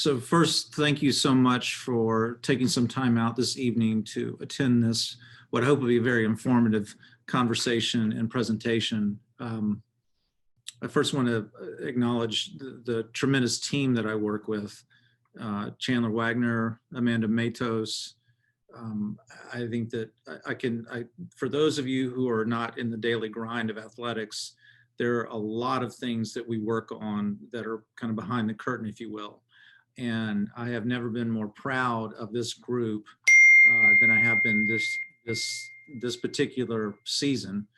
So first, thank you so much for taking some time out this evening to attend this, what I hope will be a very informative conversation and presentation. I first want to acknowledge the tremendous team that I work with, Chandler Wagner, Amanda Matos. I think that for those of you who are not in the daily grind of athletics, there are a lot of things that we work on that are kind of behind the curtain, if you will. And I have never been more proud of this group than I have been this particular season.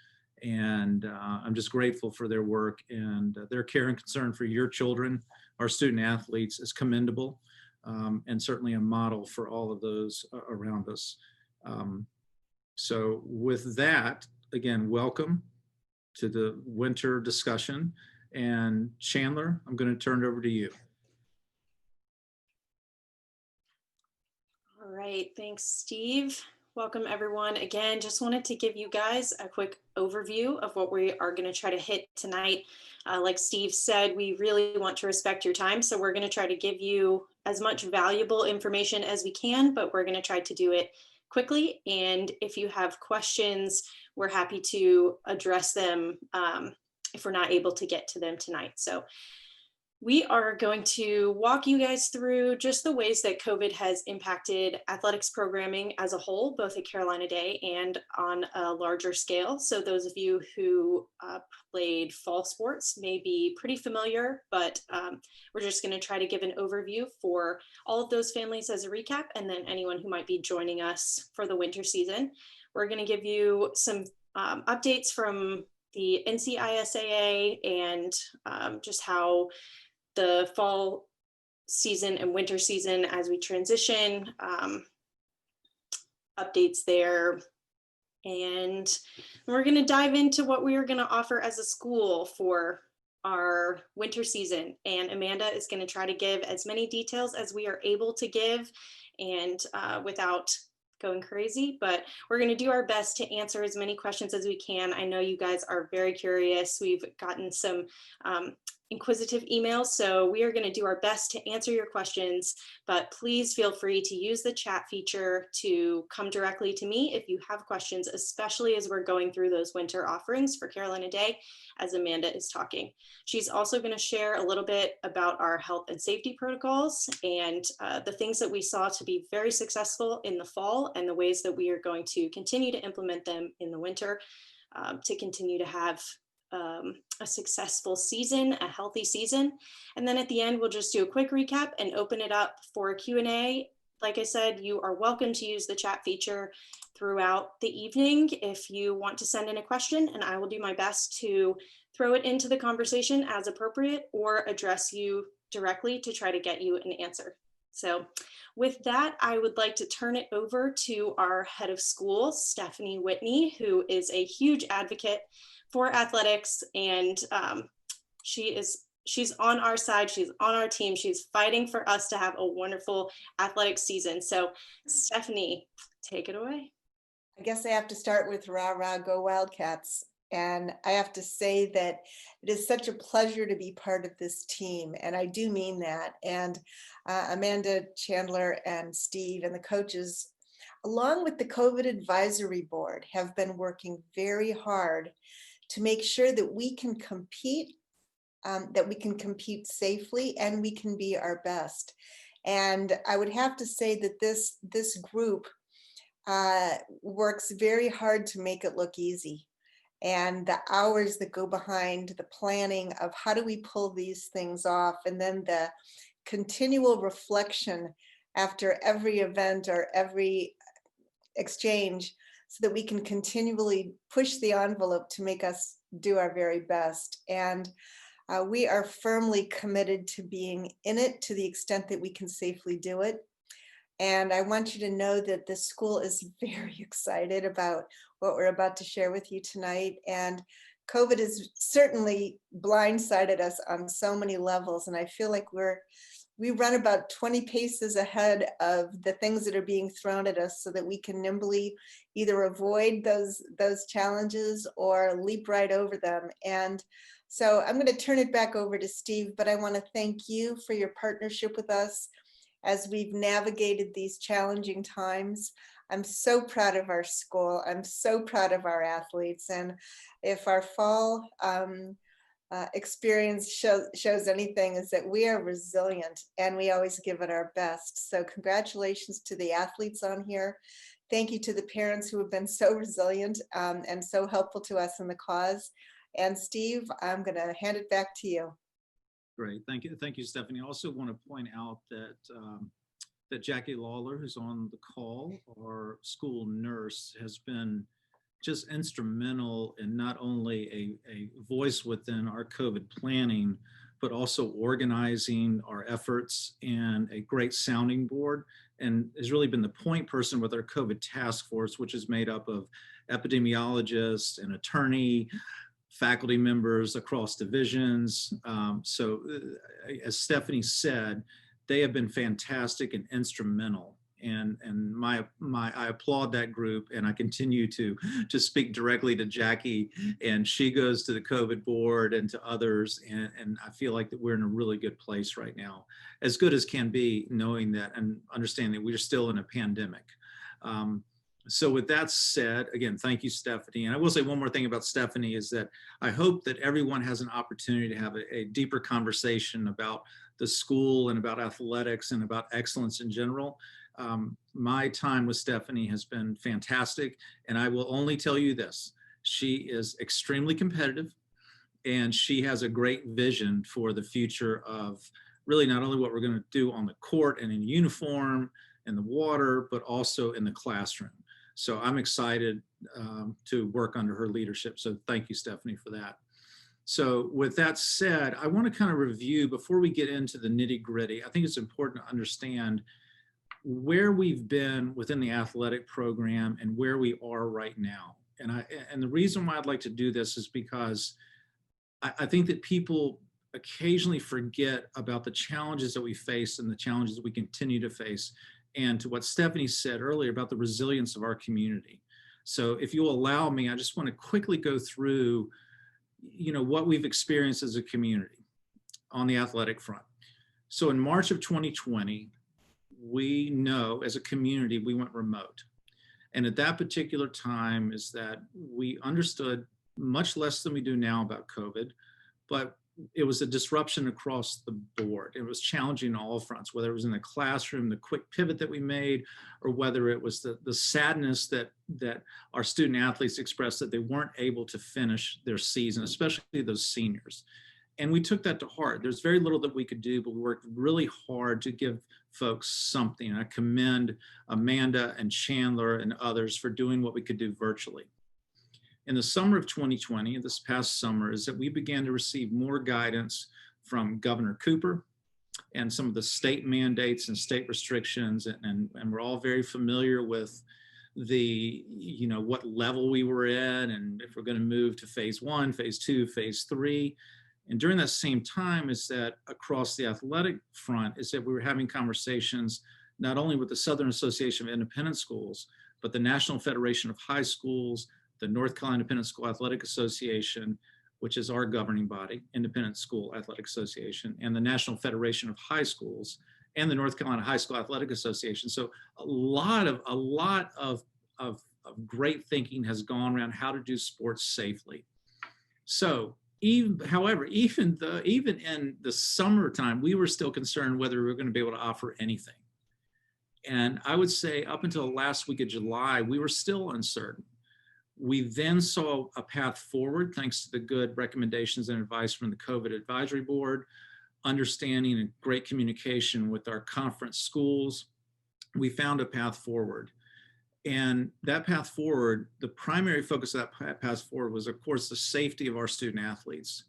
And I'm just grateful for their work, and their care and concern for your children, our student athletes, is commendable, and certainly a model for all of those around us. So with that, again, welcome to the winter discussion. And Chandler, I'm going to turn it over to you. All right, thanks, Steve. Welcome, everyone. Again, just wanted to give you guys a quick overview of what we are going to try to hit tonight. Like Steve said, we really want to respect your time, so we're going to try to give you as much valuable information as we can, but we're going to try to do it quickly. And if you have questions, we're happy to address them if we're not able to get to them tonight. So we are going to walk you guys through just the ways that COVID has impacted athletics programming as a whole, both at Carolina Day and on a larger scale. So those of you who played fall sports may be pretty familiar, but we're just going to try to give an overview for all of those families as a recap, and then anyone who might be joining us for the winter season. We're going to give you some updates from the NCISAA and just how the fall season and winter season as we transition, updates there. And we're going to dive into what we are going to offer as a school for our winter season. And Amanda is going to try to give as many details as we are able to give, and without going crazy, but we're going to do our best to answer as many questions as we can. I know you guys are very curious. We've gotten some inquisitive emails, so we are going to do our best to answer your questions, but please feel free to use the chat feature to come directly to me if you have questions, especially as we're going through those winter offerings for Carolina Day, as Amanda is talking. She's also going to share a little bit about our health and safety protocols and the things that we saw to be very successful in the fall, and the ways that we are going to continue to implement them in the winter to continue to have a successful season, a healthy season. And then at the end, we'll just do a quick recap and open it up for a Q&A. Like I said, you are welcome to use the chat feature throughout the evening if you want to send in a question, and I will do my best to throw it into the conversation as appropriate or address you directly to try to get you an answer. So with that, I would like to turn it over to our head of school, Stephanie Whitney, who is a huge advocate for athletics, and she's on our side, she's on our team, she's fighting for us to have a wonderful athletic season. So Stephanie, take it away. I guess I have to start with rah rah go Wildcats, and I have to say that it is such a pleasure to be part of this team, and I do mean that. And Amanda, Chandler, and Steve and the coaches, along with the COVID advisory board, have been working very hard to make sure that we can compete, safely, and we can be our best. And I would have to say that this group works very hard to make it look easy. And the hours that go behind the planning of how do we pull these things off, and then the continual reflection after every event or every exchange, so that we can continually push the envelope to make us do our very best. And we are firmly committed to being in it to the extent that we can safely do it. And I want you to know that the school is very excited about what we're about to share with you tonight. And COVID has certainly blindsided us on so many levels. And I feel like we run about 20 paces ahead of the things that are being thrown at us, so that we can nimbly either avoid those challenges or leap right over them. And So I'm going to turn it back over to Steve, but I want to thank you for your partnership with us as we've navigated these challenging times. I'm so proud of our school. I'm so proud of our athletes. And if our fall experience shows anything, is that we are resilient and we always give it our best. So congratulations to the athletes on here. Thank you to the parents who have been so resilient and so helpful to us in the cause. And Steve, I'm going to hand it back to you. Great, thank you, Stephanie. I also want to point out that that Jackie Lawler, who's on the call, our school nurse, has been just instrumental in not only a voice within our COVID planning, but also organizing our efforts and a great sounding board, and has really been the point person with our COVID task force, which is made up of epidemiologists and attorney, faculty members across divisions. So as Stephanie said, they have been fantastic and instrumental. And I applaud that group, and I continue to speak directly to Jackie, and she goes to the COVID board and to others, and I feel like that we're in a really good place right now, as good as can be, knowing that and understanding that we're still in a pandemic. So with that said, again, thank you, Stephanie. And I will say one more thing about Stephanie is that I hope that everyone has an opportunity to have a deeper conversation about the school and about athletics and about excellence in general. My time with Stephanie has been fantastic, and I will only tell you this: she is extremely competitive, and she has a great vision for the future of really not only what we're going to do on the court and in uniform, in the water, but also in the classroom. So I'm excited to work under her leadership. So thank you, Stephanie, for that. So with that said, I want to kind of review, before we get into the nitty gritty, I think it's important to understand where we've been within the athletic program and where we are right now. And the reason why I'd like to do this is because I think that people occasionally forget about the challenges that we face and the challenges that we continue to face, and to what Stephanie said earlier about the resilience of our community. So if you'll allow me, I just want to quickly go through, what we've experienced as a community on the athletic front. So in March of 2020, we know as a community, we went remote. And at that particular time is that we understood much less than we do now about COVID, but it was a disruption across the board. It was challenging on all fronts, whether it was in the classroom, the quick pivot that we made, or whether it was the sadness that our student athletes expressed that they weren't able to finish their season, especially those seniors. And we took that to heart. There's very little that we could do, but we worked really hard to give folks something. And I commend Amanda and Chandler and others for doing what we could do virtually. In the summer of 2020, this past summer, is that we began to receive more guidance from Governor Cooper and some of the state mandates and state restrictions. And we're all very familiar with what level we were in, and if we're going to move to phase 1, phase 2, phase 3. And during that same time is that across the athletic front is that we were having conversations not only with the Southern Association of Independent Schools, but the National Federation of High Schools, the North Carolina Independent School Athletic Association, which is our governing body, Independent School Athletic Association, and the National Federation of High Schools, and the North Carolina High School Athletic Association. So a lot of great thinking has gone around how to do sports safely. So however, even in the summertime, we were still concerned whether we were going to be able to offer anything. And I would say up until the last week of July, we were still uncertain. We then saw a path forward, thanks to the good recommendations and advice from the COVID Advisory Board, understanding and great communication with our conference schools. We found a path forward. And that path forward, the primary focus of that path forward was, of course, the safety of our student athletes.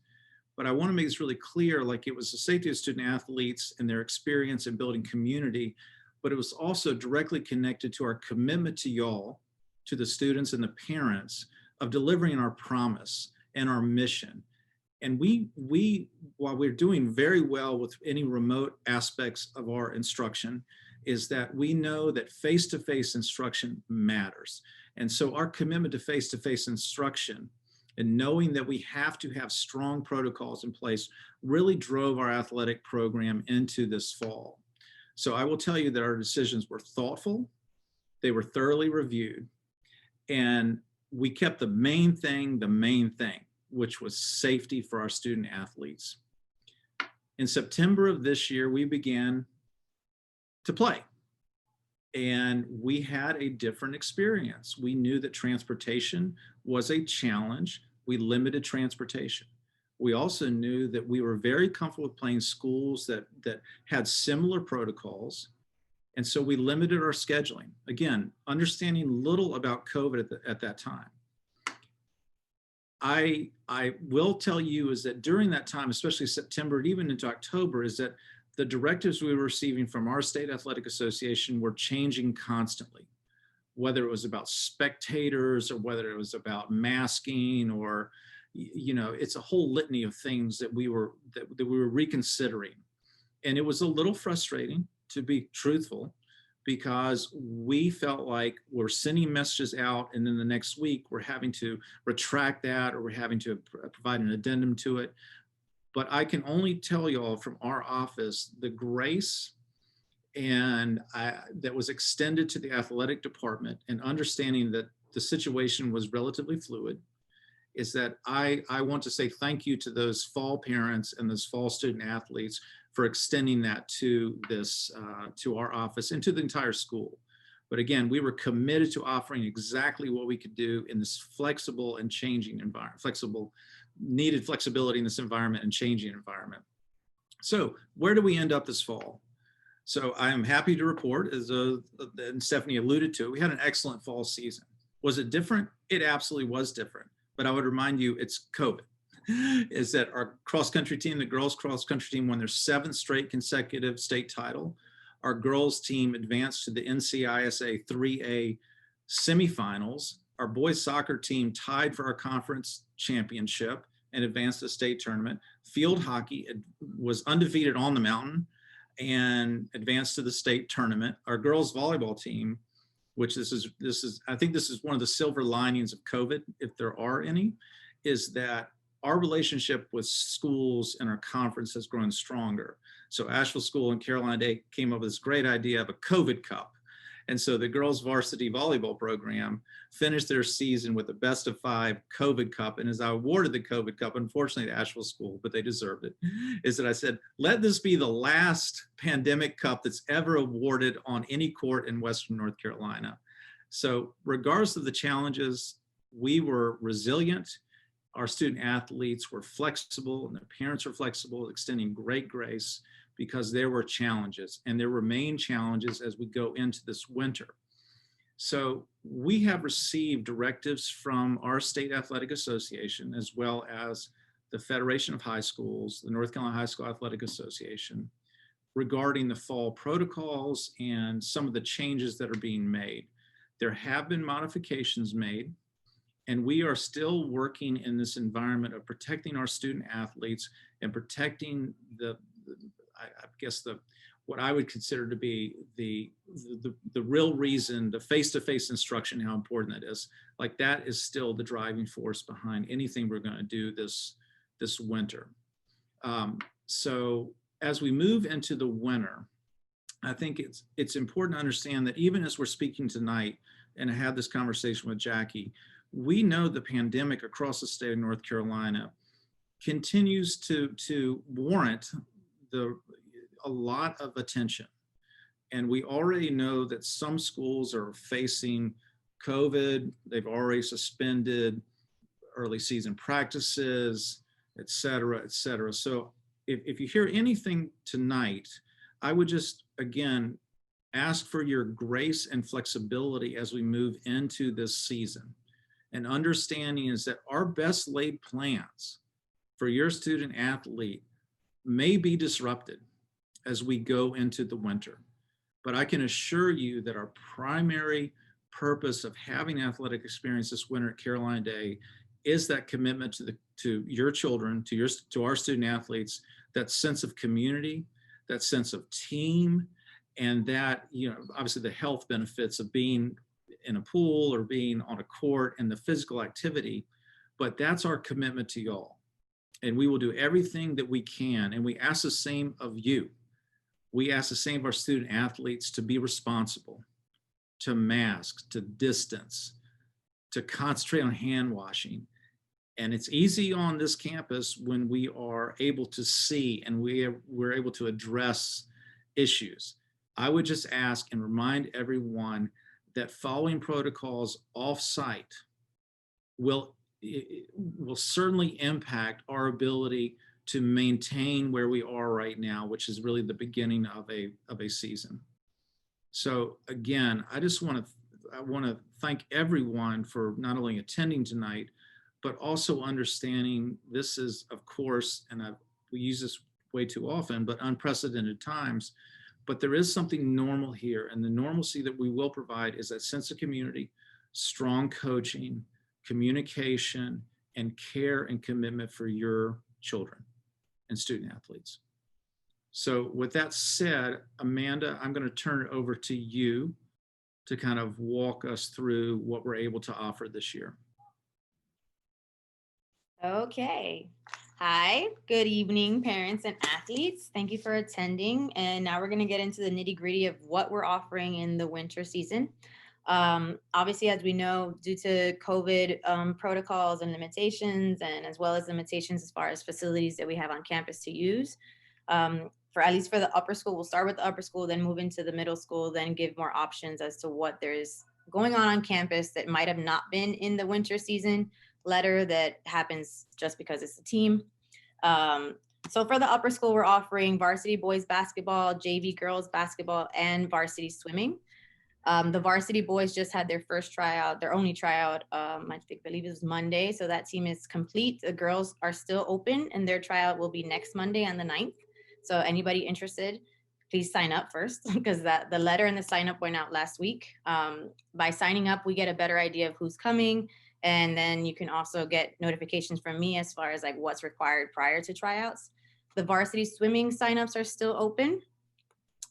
But I want to make this really clear, like it was the safety of student athletes and their experience in building community, but it was also directly connected to our commitment to y'all, to the students and the parents, of delivering our promise and our mission. And we while we're doing very well with any remote aspects of our instruction, is that we know that face-to-face instruction matters. And so our commitment to face-to-face instruction and knowing that we have to have strong protocols in place really drove our athletic program into this fall. So I will tell you that our decisions were thoughtful, they were thoroughly reviewed, and we kept the main thing, which was safety for our student athletes. In September of this year, we began to play. And we had a different experience. We knew that transportation was a challenge. We limited transportation. We also knew that we were very comfortable with playing schools that had similar protocols. And so we limited our scheduling. Again, understanding little about COVID at that time. I will tell you is that during that time, especially September and even into October, is that the directives we were receiving from our state athletic association were changing constantly, whether it was about spectators or whether it was about masking or, you know, it's a whole litany of things that we were reconsidering. And it was a little frustrating, to be truthful, because we felt like we're sending messages out and then the next week we're having to retract that or we're having to provide an addendum to it. But I can only tell y'all from our office, the grace and that was extended to the athletic department and understanding that the situation was relatively fluid is that I want to say thank you to those fall parents and those fall student athletes for extending that to this, to our office and to the entire school. But again, we were committed to offering exactly what we could do in this flexible and changing environment, needed flexibility in this environment and changing environment. So where do we end up this fall? So I am happy to report, as and Stephanie alluded to, we had an excellent fall season. Was it different? It absolutely was different. But I would remind you, it's COVID. Is that our cross-country team, the girls cross-country team, won their 7th straight consecutive state title. Our girls team advanced to the NCISA 3A semifinals. Our boys soccer team tied for our conference championship and advanced to the state tournament. Field hockey was undefeated on the mountain and advanced to the state tournament. Our girls volleyball team, which this is, I think this is one of the silver linings of COVID, if there are any, is that our relationship with schools and our conference has grown stronger. So Asheville School and Carolina Day came up with this great idea of a COVID Cup. And so the girls varsity volleyball program finished their season with a best of 5 COVID Cup. And as I awarded the COVID Cup, unfortunately to Asheville School, but they deserved it, is that I said, let this be the last pandemic cup that's ever awarded on any court in Western North Carolina. So regardless of the challenges, we were resilient. Our student athletes were flexible and their parents were flexible, extending great grace because there were challenges and there remain challenges as we go into this winter. So we have received directives from our state athletic association, as well as the Federation of High Schools, the North Carolina High School Athletic Association, regarding the fall protocols and some of the changes that are being made. There have been modifications made, and we are still working in this environment of protecting our student athletes and protecting what I would consider to be the real reason, the face-to-face instruction, how important that is. Like that is still the driving force behind anything we're going to do this winter. So as we move into the winter, I think it's important to understand that even as we're speaking tonight, and I had this conversation with Jackie, we know the pandemic across the state of North Carolina continues to warrant a lot of attention. And we already know that some schools are facing COVID. They've already suspended early season practices, et cetera, et cetera. So if you hear anything tonight, I would just, again, ask for your grace and flexibility as we move into this season. And understanding is that our best laid plans for your student athlete may be disrupted as we go into the winter. But I can assure you that our primary purpose of having athletic experience this winter at Carolina Day is that commitment to your children, to our student athletes, that sense of community, that sense of team, and that, you know, obviously the health benefits of being in a pool or being on a court and the physical activity. But that's our commitment to y'all. And we will do everything that we can. And we ask the same of you. We ask the same of our student athletes to be responsible, to mask, to distance, to concentrate on hand washing. And it's easy on this campus when we are able to see and we're able to address issues. I would just ask and remind everyone that following protocols off-site will certainly impact our ability to maintain where we are right now, which is really the beginning of a season. So again, I want to thank everyone for not only attending tonight, but also understanding this is, of course, and we use this way too often, but unprecedented times. But there is something normal here, and the normalcy that we will provide is that sense of community, strong coaching, communication, and care and commitment for your children and student athletes. So with that said, Amanda, I'm going to turn it over to you to kind of walk us through what we're able to offer this year. Okay. Hi, good evening, parents and athletes. Thank you for attending. And now we're going to get into the nitty gritty of what we're offering in the winter season. Obviously, as we know, due to COVID protocols and limitations, and as well as limitations as far as facilities that we have on campus to use, for at least for the upper school, we'll start with the upper school, then move into the middle school, then give more options as to what there's going on campus that might have not been in the winter season letter that happens just because it's a team. So for the upper school, we're offering varsity boys basketball, JV girls basketball, and varsity swimming. The varsity boys just had their first tryout, their only tryout, I believe it was Monday. So that team is complete. The girls are still open and their tryout will be next Monday on the 9th. So anybody interested, please sign up first because the letter and the sign up went out last week. By signing up, we get a better idea of who's coming. And then you can also get notifications from me as far as like what's required prior to tryouts. The varsity swimming signups are still open.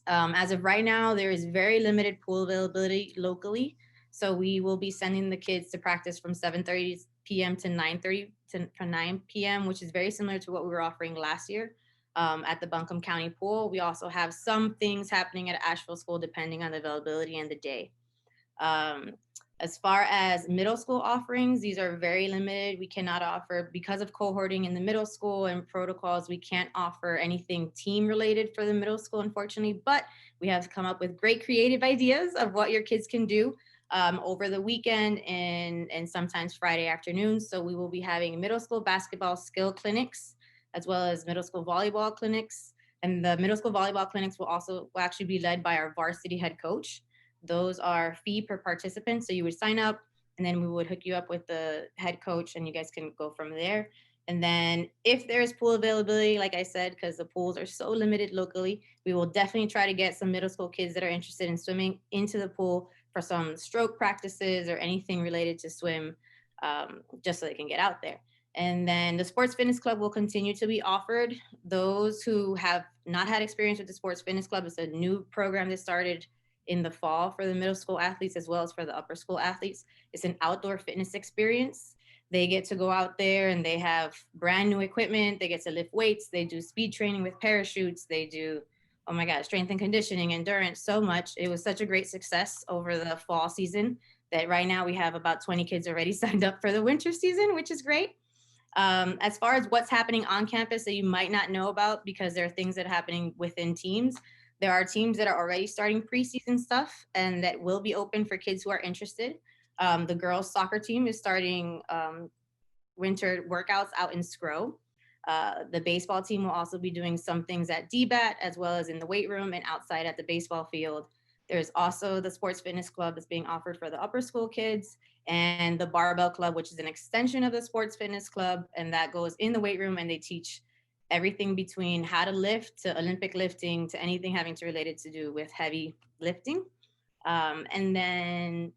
As of right now, there is very limited pool availability locally. So we will be sending the kids to practice from 7:30 p.m. to 9 p.m., which is very similar to what we were offering last year at the Buncombe County Pool. We also have some things happening at Asheville School depending on the availability and the day. As far as middle school offerings, these are very limited. We cannot offer, because of cohorting in the middle school and protocols, we can't offer anything team related for the middle school, unfortunately, but we have come up with great creative ideas of what your kids can do over the weekend and sometimes Friday afternoons. So we will be having middle school basketball skill clinics, as well as middle school volleyball clinics. And the middle school volleyball clinics will actually be led by our varsity head coach. Those are fee per participant. So you would sign up and then we would hook you up with the head coach and you guys can go from there. And then if there's pool availability, like I said, because the pools are so limited locally, we will definitely try to get some middle school kids that are interested in swimming into the pool for some stroke practices or anything related to swim, just so they can get out there. And then the Sports Fitness Club will continue to be offered. Those who have not had experience with the Sports Fitness Club, it's a new program that started in the fall for the middle school athletes as well as for the upper school athletes. It's an outdoor fitness experience. They get to go out there and they have brand new equipment. They get to lift weights. They do speed training with parachutes. They do, oh my God, strength and conditioning, endurance, so much. It was such a great success over the fall season that right now we have about 20 kids already signed up for the winter season, which is great. As far as what's happening on campus that you might not know about, because there are things that are happening within teams, there are teams that are already starting preseason stuff and that will be open for kids who are interested. The girls soccer team is starting winter workouts out in Scro. The baseball team will also be doing some things at DBAT as well as in the weight room and outside at the baseball field. There's also the Sports Fitness Club that's being offered for the upper school kids and the Barbell Club, which is an extension of the Sports Fitness Club. And that goes in the weight room and they teach everything between how to lift to Olympic lifting to anything having to related to do with heavy lifting. And then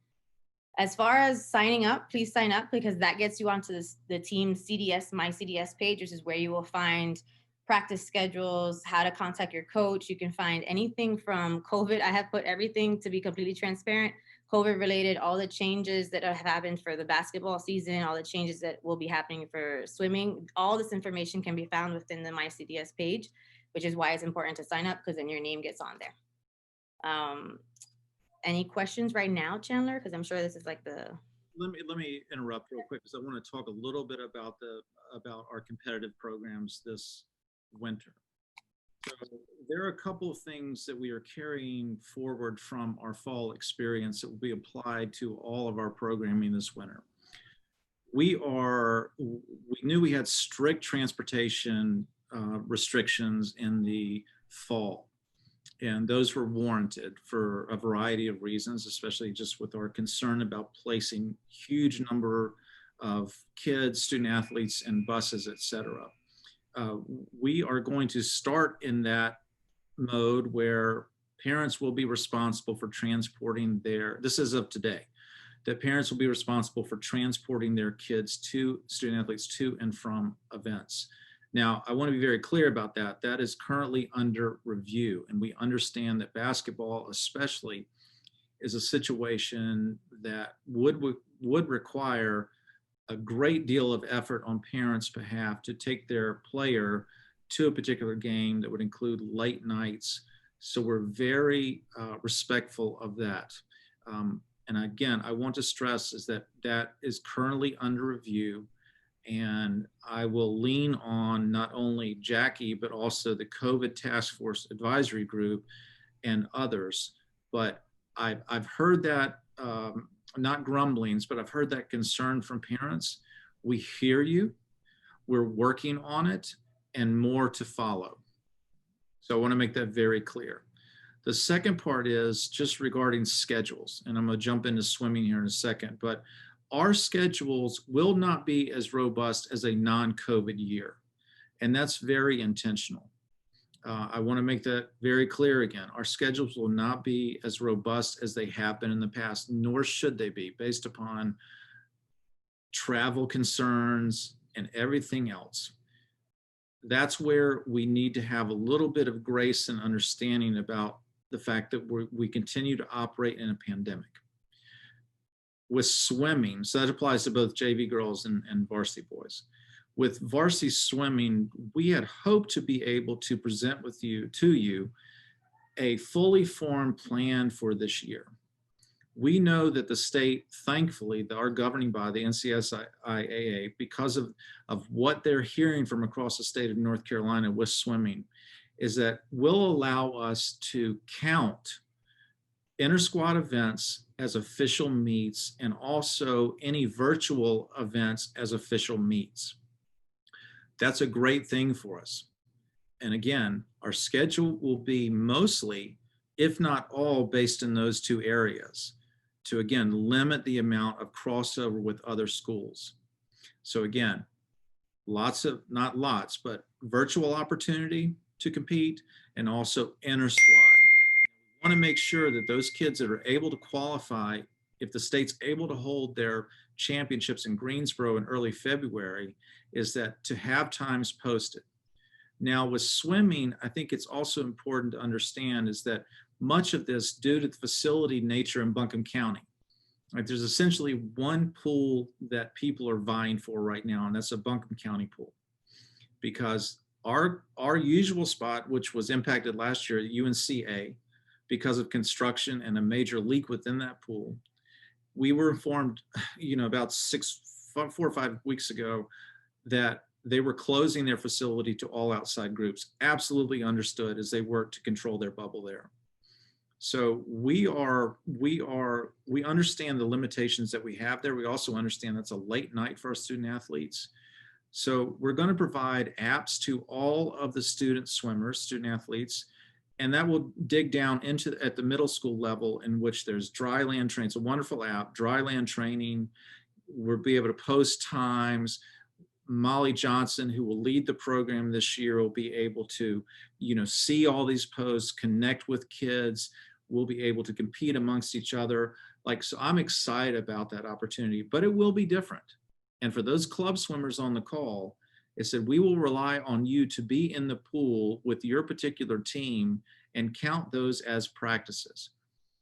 as far as signing up, please sign up because that gets you onto the team CDS, My CDS page, which is where you will find practice schedules, how to contact your coach. You can find anything from COVID. I have put everything, to be completely transparent, COVID related, all the changes that have happened for the basketball season, all the changes that will be happening for swimming. All this information can be found within the MyCDS page, which is why it's important to sign up, because then your name gets on there. Any questions right now, Chandler? Because I'm sure this is like the... Let me interrupt real quick, because I want to talk a little bit about our competitive programs this winter. So there are a couple of things that we are carrying forward from our fall experience that will be applied to all of our programming this winter. We knew we had strict transportation restrictions in the fall, and those were warranted for a variety of reasons, especially just with our concern about placing huge number of kids, student athletes, and buses, et cetera. We are going to start in that mode where parents will be responsible for transporting this is of today, that parents will be responsible for transporting their kids student athletes to and from events. Now, I want to be very clear about that. That is currently under review, and we understand that basketball especially is a situation that would require a great deal of effort on parents' behalf to take their player to a particular game that would include late nights. So we're very respectful of that. And again, I want to stress is that is currently under review, and I will lean on not only Jackie, but also the COVID Task Force Advisory Group and others. But I've heard that, not grumblings, but I've heard that concern from parents. We hear you, we're working on it, and more to follow. So I want to make that very clear. The second part is just regarding schedules, and I'm going to jump into swimming here in a second, but our schedules will not be as robust as a non-COVID year, and that's very intentional. I want to make that very clear again. Our schedules will not be as robust as they have been in the past, nor should they be, based upon travel concerns and everything else. That's where we need to have a little bit of grace and understanding about the fact that we continue to operate in a pandemic. With swimming, so that applies to both JV girls and varsity boys. With varsity swimming, we had hoped to be able to present to you a fully formed plan for this year. We know that the state, thankfully, our governing body, the NCSIAA, because of what they're hearing from across the state of North Carolina with swimming, is that will allow us to count inter-squad events as official meets and also any virtual events as official meets. That's a great thing for us. And again, our schedule will be mostly, if not all, based in those two areas to, again, limit the amount of crossover with other schools. So again, not lots, but virtual opportunity to compete, and also inter-squad. We want to make sure that those kids that are able to qualify, if the state's able to hold their championships in Greensboro in early February, is that to have times posted. Now with swimming, I think it's also important to understand is that much of this, due to the facility nature in Buncombe County, like there's essentially one pool that people are vying for right now, and that's a Buncombe County pool. Because our usual spot, which was impacted last year at UNCA, because of construction and a major leak within that pool, we were informed, about 4 or 5 weeks ago that they were closing their facility to all outside groups. Absolutely understood as they work to control their bubble there. So we understand the limitations that we have there. We also understand that's a late night for our student athletes. So we're going to provide apps to all of the student swimmers, student athletes, and that will dig down at the middle school level, in which there's dry land training. It's a wonderful app, dry land training. We'll be able to post times. Molly Johnson, who will lead the program this year, will be able to, see all these posts, connect with kids. We'll be able to compete amongst each other. So I'm excited about that opportunity, but it will be different. And for those club swimmers on the call, It said, we will rely on you to be in the pool with your particular team and count those as practices.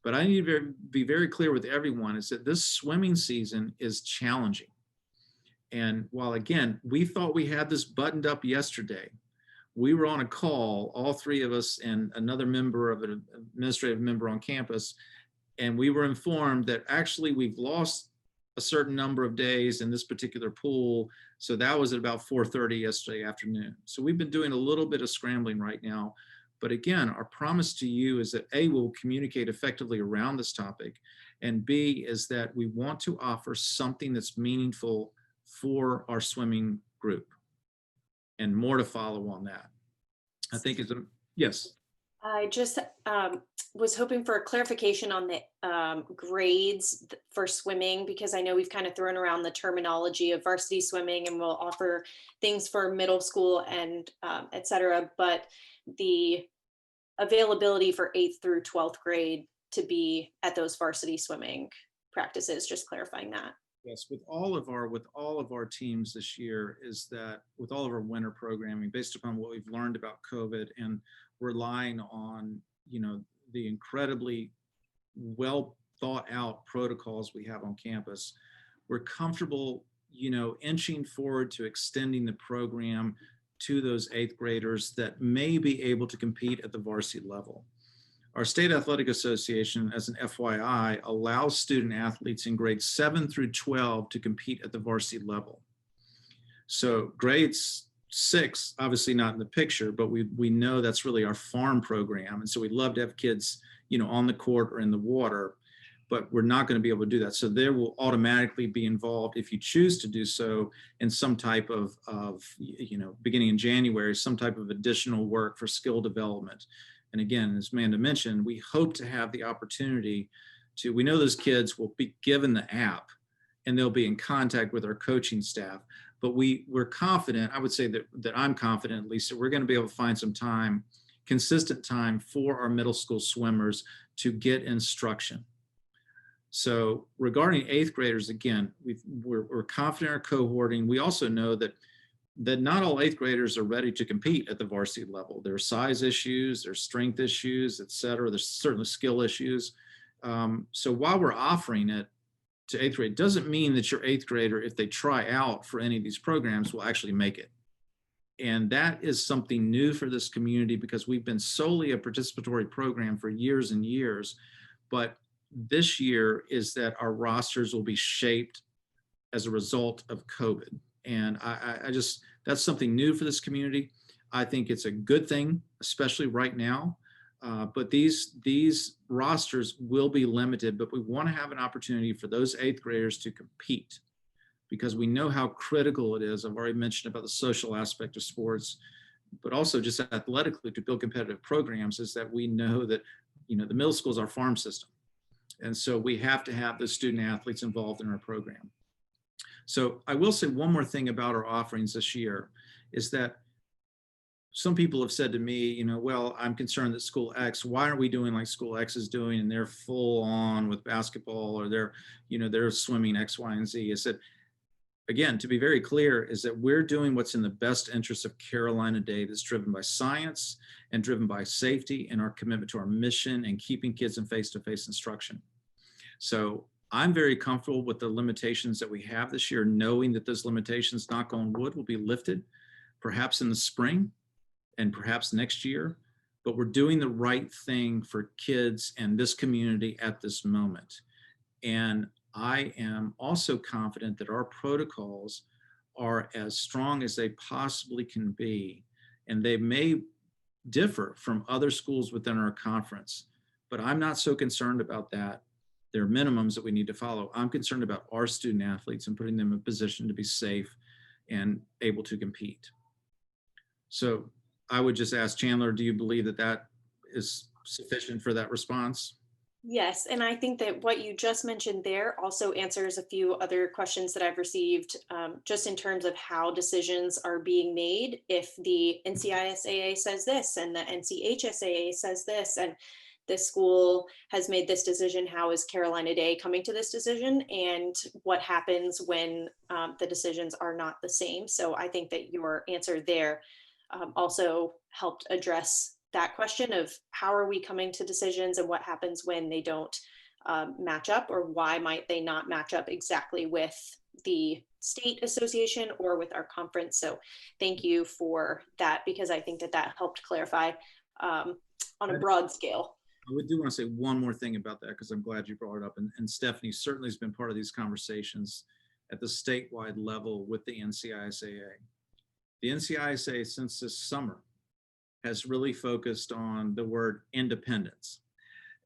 But I need to be very clear with everyone is that this swimming season is challenging. And while, again, we thought we had this buttoned up yesterday, we were on a call, all three of us and another member of an administrative member on campus, and we were informed that actually we've lost a certain number of days in this particular pool. So that was at about 4:30 yesterday afternoon. So we've been doing a little bit of scrambling right now. But again, our promise to you is that A, we'll communicate effectively around this topic, and B, is that we want to offer something that's meaningful for our swimming group, and more to follow on that. I think it's a, yes. I just was hoping for a clarification on the grades for swimming, because I know we've kind of thrown around the terminology of varsity swimming and we'll offer things for middle school and et cetera, but the availability for 8th through 12th grade to be at those varsity swimming practices, just clarifying that. Yes, with all of our teams this year, is that with all of our winter programming, based upon what we've learned about COVID and relying on, the incredibly well thought out protocols we have on campus, we're comfortable, inching forward to extending the program to those 8th graders that may be able to compete at the varsity level. Our State Athletic Association, as an FYI, allows student athletes in grades 7 through 12 to compete at the varsity level. So grades 6, obviously not in the picture, but we know that's really our farm program. And so we'd love to have kids, on the court or in the water, but we're not going to be able to do that. So they will automatically be involved, if you choose to do so, in some type of beginning in January, some type of additional work for skill development. And again, as Amanda mentioned, we hope to have the opportunity to, we know those kids will be given the app and they'll be in contact with our coaching staff, but we're confident, I would say that I'm confident at least, that we're going to be able to find some time, consistent time for our middle school swimmers to get instruction. So regarding 8th graders, again, we're confident in our cohorting. We also know that not all 8th graders are ready to compete at the varsity level. There are size issues, there's strength issues, et cetera. There's certainly skill issues. So while we're offering it to 8th grade, doesn't mean that your 8th grader, if they try out for any of these programs, will actually make it. And that is something new for this community, because we've been solely a participatory program for years and years. But this year is that our rosters will be shaped as a result of COVID. And I just, that's something new for this community. I think it's a good thing, especially right now. But these rosters will be limited, but we want to have an opportunity for those 8th graders to compete, because we know how critical it is. I've already mentioned about the social aspect of sports, but also just athletically to build competitive programs, is that we know that, the middle school is our farm system. And so we have to have the student athletes involved in our program. So I will say one more thing about our offerings this year, is that some people have said to me, well, I'm concerned that school X, why aren't we doing like school X is doing, and they're full on with basketball, or they're swimming X, Y, and Z. I said, again, to be very clear, is that we're doing what's in the best interest of Carolina Dade, that's driven by science and driven by safety and our commitment to our mission and keeping kids in face-to-face instruction. So I'm very comfortable with the limitations that we have this year, knowing that those limitations, knock on wood, will be lifted perhaps in the spring and perhaps next year, but we're doing the right thing for kids and this community at this moment. And I am also confident that our protocols are as strong as they possibly can be, and they may differ from other schools within our conference, but I'm not so concerned about that. There are minimums that we need to follow. I'm concerned about our student athletes and putting them in a position to be safe and able to compete. So I would just ask Chandler, do you believe that that is sufficient for that response? Yes, and I think that what you just mentioned there also answers a few other questions that I've received, just in terms of how decisions are being made. If the NCISAA says this and the NCHSAA says this, and this school has made this decision. How is Carolina Day coming to this decision? And what happens when the decisions are not the same? So I think that your answer there also helped address that question of how are we coming to decisions and what happens when they don't match up, or why might they not match up exactly with the state association or with our conference. So thank you for that, because I think that that helped clarify on a broad scale. I do want to say one more thing about that, because I'm glad you brought it up. And Stephanie certainly has been part of these conversations at the statewide level with the NCISAA. The NCISAA since this summer has really focused on the word independence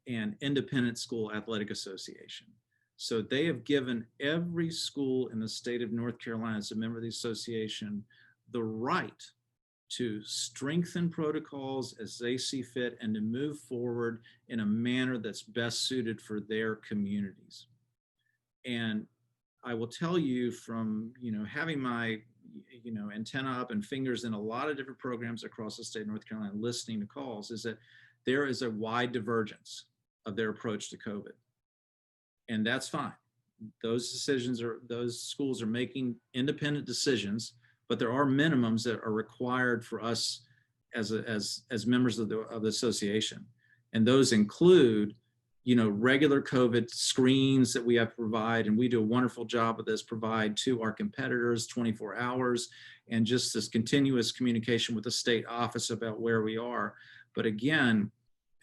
and Independent School Athletic Association. So they have given every school in the state of North Carolina as a member of the association the right to strengthen protocols as they see fit and to move forward in a manner that's best suited for their communities. And I will tell you from, having my, antenna up and fingers in a lot of different programs across the state of North Carolina, listening to calls, is that there is a wide divergence of their approach to COVID. And that's fine. Those schools are making independent decisions, but there are minimums that are required for us as members of the association. And those include, regular COVID screens that we have to provide, and we do a wonderful job of this, provide to our competitors 24 hours, and just this continuous communication with the state office about where we are. But again,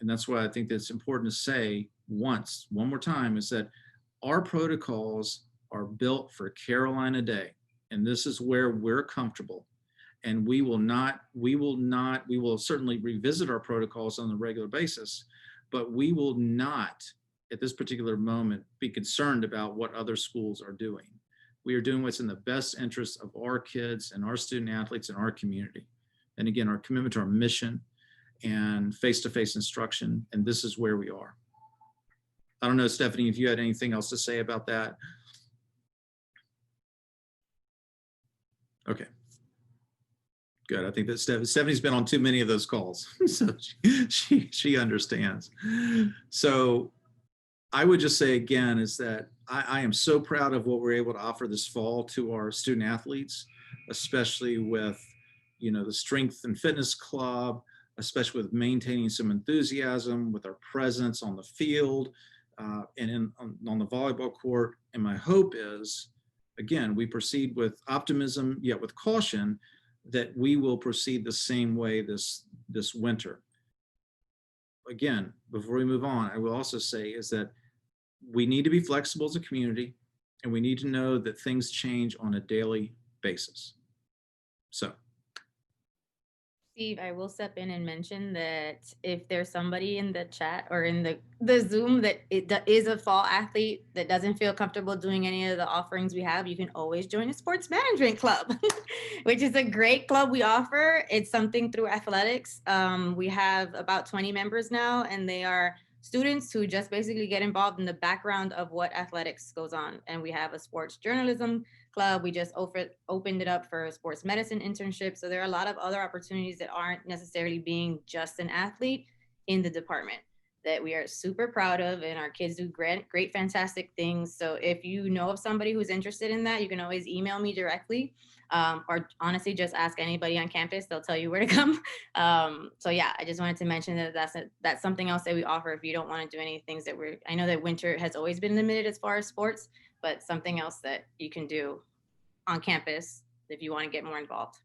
and that's why I think that's important to say one more time, is that our protocols are built for Carolina Day. And this is where we're comfortable. And we will certainly revisit our protocols on a regular basis, but we will not at this particular moment be concerned about what other schools are doing. We are doing what's in the best interest of our kids and our student athletes and our community. And again, our commitment to our mission and face-to-face instruction, and this is where we are. I don't know, Stephanie, if you had anything else to say about that. Okay, good. I think that Stephanie's been on too many of those calls, so she understands. So I would just say again is that I am so proud of what we're able to offer this fall to our student athletes, especially with, the Strength and Fitness Club, especially with maintaining some enthusiasm with our presence on the field and on the volleyball court. And my hope is, again, we proceed with optimism, yet with caution, that we will proceed the same way this winter. Again, before we move on, I will also say is that we need to be flexible as a community, and we need to know that things change on a daily basis. So. Steve, I will step in and mention that if there's somebody in the chat or in the Zoom that is a fall athlete that doesn't feel comfortable doing any of the offerings we have, you can always join a sports management club, which is a great club we offer. It's something through athletics. We have about 20 members now, and they are students who just basically get involved in the background of what athletics goes on. And we have a sports journalism club. We just opened it up for sports medicine internships. So there are a lot of other opportunities that aren't necessarily being just an athlete in the department that we are super proud of, and our kids do great, fantastic things. So if you know of somebody who's interested in that, you can always email me directly, or honestly just ask anybody on campus. They'll tell you where to come. So yeah, I just wanted to mention that that's something else that we offer if you don't want to do any things that I know that winter has always been limited as far as sports, but something else that you can do on campus if you want to get more involved.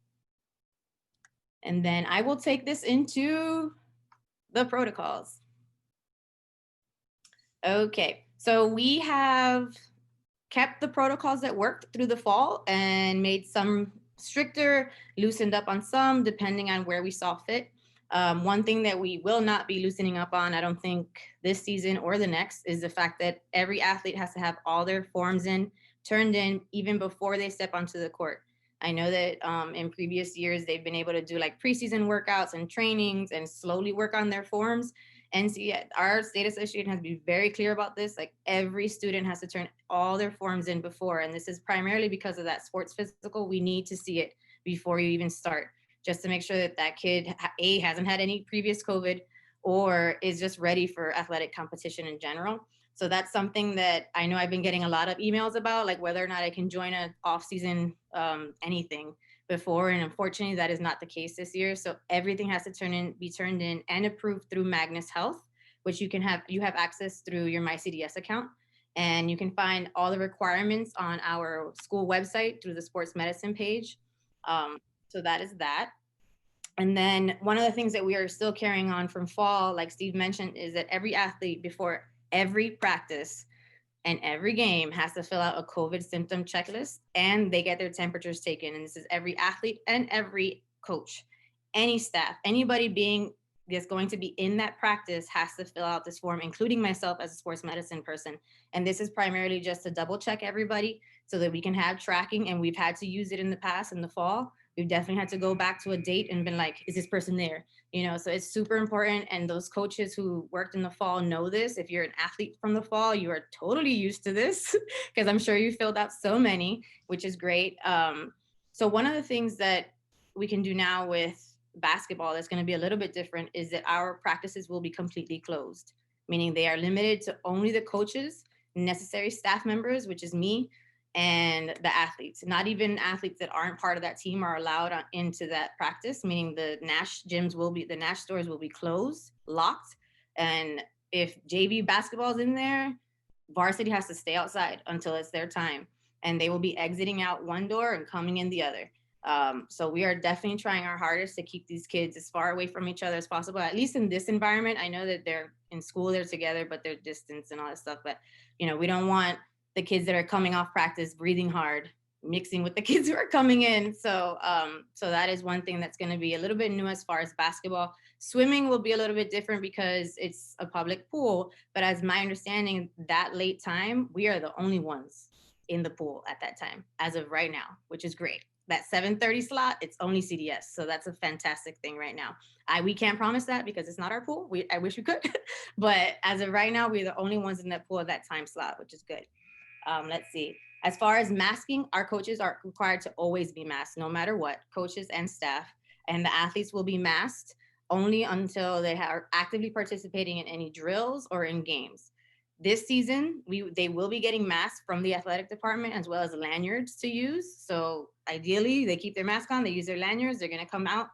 And then I will take this into the protocols. Okay, so we have kept the protocols that worked through the fall and made some stricter, loosened up on some, depending on where we saw fit. One thing that we will not be loosening up on, I don't think this season or the next, is the fact that every athlete has to have all their forms turned in, even before they step onto the court. I know that in previous years, they've been able to do like preseason workouts and trainings and slowly work on their forms. And see, our state association has been very clear about this. Like every student has to turn all their forms in before. And this is primarily because of that sports physical. We need to see it before you even start, just to make sure that that kid, A, hasn't had any previous COVID, or is just ready for athletic competition in general. So that's something that I know I've been getting a lot of emails about, like whether or not I can join a off-season anything before. And unfortunately, that is not the case this year. So everything has to be turned in and approved through Magnus Health, which you have access through your MyCDS account. And you can find all the requirements on our school website through the sports medicine page. So that is that. And then one of the things that we are still carrying on from fall, like Steve mentioned, is that every athlete before every practice and every game has to fill out a COVID symptom checklist, and they get their temperatures taken. And this is every athlete and every coach, any staff, anybody that's going to be in that practice has to fill out this form, including myself as a sports medicine person. And this is primarily just to double check everybody so that we can have tracking. And we've had to use it in the past, in the fall. We've definitely had to go back to a date and been like, is this person there? So it's super important. And those coaches who worked in the fall know this. If you're an athlete from the fall, you are totally used to this because I'm sure you filled out so many, which is great. So one of the things that we can do now with basketball that's going to be a little bit different is that our practices will be completely closed, meaning they are limited to only the coaches, necessary staff members, which is me, and the athletes. Not even athletes that aren't part of that team are allowed into that practice, meaning the Nash stores will be closed, locked. And if JV basketball is in there, varsity has to stay outside until it's their time. And they will be exiting out one door and coming in the other. So we are definitely trying our hardest to keep these kids as far away from each other as possible, at least in this environment. I know that they're in school, they're together, but they're distance and all that stuff. But, we don't want the kids that are coming off practice breathing hard mixing with the kids who are coming in. So that is one thing that's going to be a little bit new as far as basketball. Swimming will be a little bit different because it's a public pool. But as my understanding, that late time, we are the only ones in the pool at that time as of right now, which is great. That 7:30 slot, it's only CDS. So that's a fantastic thing right now. We can't promise that because it's not our pool. I wish we could. But as of right now, we're the only ones in that pool at that time slot, which is good. Let's see. As far as masking, our coaches are required to always be masked, no matter what, coaches and staff. And the athletes will be masked only until they are actively participating in any drills or in games. This season, they will be getting masks from the athletic department as well as lanyards to use. So ideally, they keep their mask on, they use their lanyards, they're gonna come out,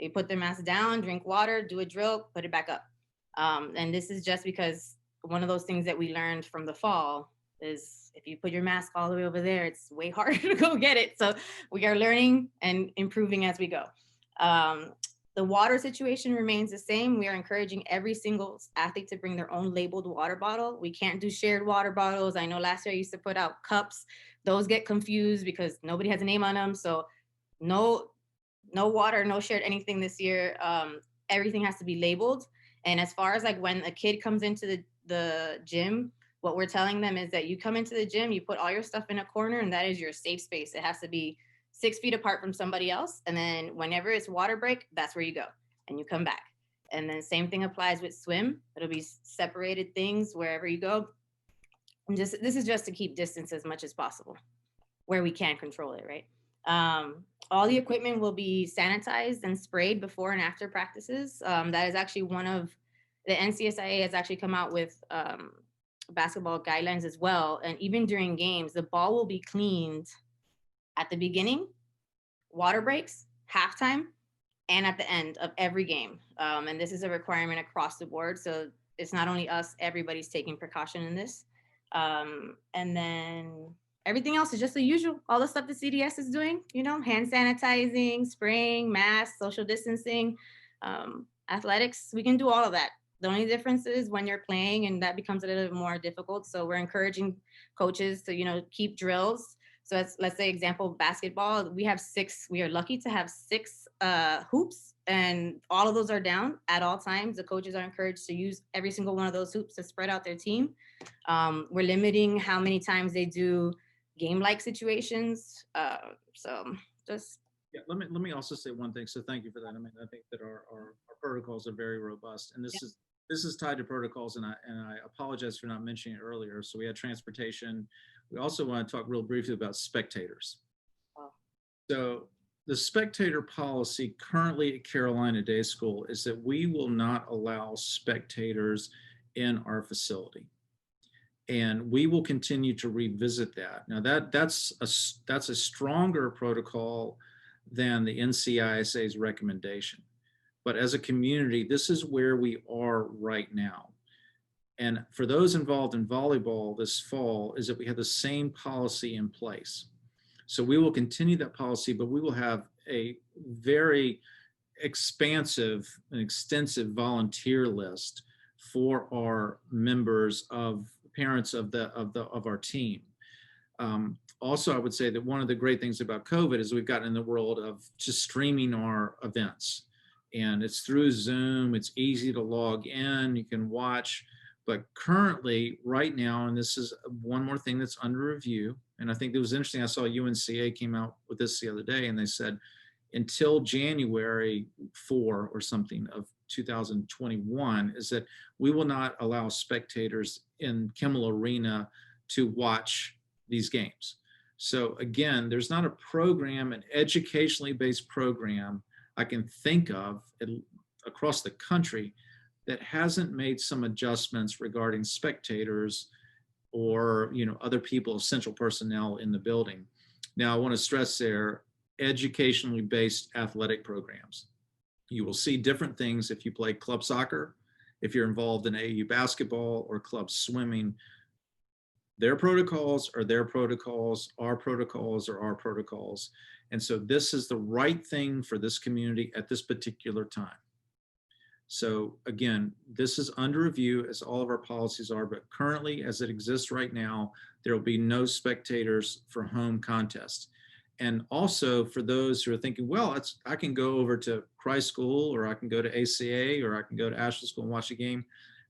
they put their mask down, drink water, do a drill, put it back up. And this is just because one of those things that we learned from the fall is if you put your mask all the way over there, it's way harder to go get it. So we are learning and improving as we go. The water situation remains the same. We are encouraging every single athlete to bring their own labeled water bottle. We can't do shared water bottles. I know last year I used to put out cups. Those get confused because nobody has a name on them. So no water, no shared anything this year. Everything has to be labeled. And as far as like when a kid comes into the gym, what we're telling them is that you come into the gym, you put all your stuff in a corner, and that is your safe space. It has to be 6 feet apart from somebody else. And then whenever it's water break, that's where you go and you come back. And then same thing applies with swim. It'll be separated things wherever you go. And this is just to keep distance as much as possible where we can control it, right? All the equipment will be sanitized and sprayed before and after practices. That is actually one of the NCSIA has actually come out with basketball guidelines as well. And even during games, the ball will be cleaned at the beginning, water breaks, halftime, and at the end of every game. And this is a requirement across the board. So it's not only us, everybody's taking precaution in this. And then everything else is just the usual, all the stuff the CDS is doing, hand sanitizing, spraying, masks, social distancing, athletics, we can do all of that. The only difference is when you're playing and that becomes a little bit more difficult. So we're encouraging coaches to, keep drills. So let's say example, basketball, we are lucky to have 6 hoops and all of those are down at all times. The coaches are encouraged to use every single one of those hoops to spread out their team. We're limiting how many times they do game-like situations. So just. Yeah, let me also say one thing. So thank you for that. I mean, I think that our protocols are very robust, and this is tied to protocols. And I apologize for not mentioning it earlier. So we had transportation. We also want to talk real briefly about spectators. Oh. So the spectator policy currently at Carolina Day School is that we will not allow spectators in our facility. And we will continue to revisit that. Now that's a stronger protocol than the NCISA's recommendation. But as a community, this is where we are right now. And for those involved in volleyball this fall, is that we have the same policy in place. So we will continue that policy, but we will have a very expansive and extensive volunteer list for our members of parents of our team. Also, I would say that one of the great things about COVID is we've gotten in the world of just streaming our events, and it's through Zoom. It's easy to log in. You can watch. But currently, right now, and this is one more thing that's under review, and I think it was interesting. I saw UNCA came out with this the other day, and they said until January 4 or something of 2021 is that we will not allow spectators in Kimmel Arena to watch these games. So again, there's not a program, an educationally based program I can think of across the country that hasn't made some adjustments regarding spectators or, you know, other people, essential personnel in the building. Now, I want to stress there, educationally based athletic programs. You will see different things if you play club soccer, if you're involved in AAU basketball or club swimming. Their protocols are their protocols, our protocols are our protocols. And so this is the right thing for this community at this particular time. So again, this is under review as all of our policies are, but currently as it exists right now, there will be no spectators for home contests. And also for those who are thinking, well, I can go over to Christ School, or I can go to ACA, or I can go to Ashland School and watch a game.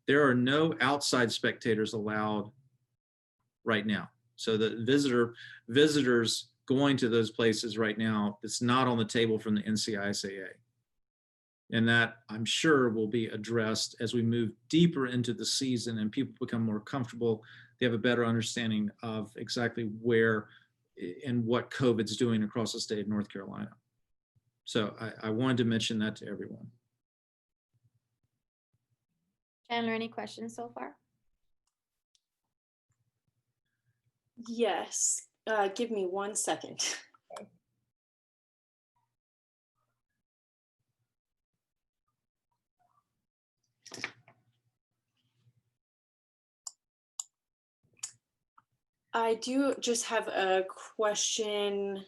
There are no outside spectators allowed right now. So the visitors going to those places right now, it's not on the table from the NCISAA. And that, I'm sure, will be addressed as we move deeper into the season and people become more comfortable. They have a better understanding of exactly where and what COVID's doing across the state of North Carolina. So I wanted to mention that to everyone. Chandler, any questions so far? Yes, give me 1 second. I do just have a question,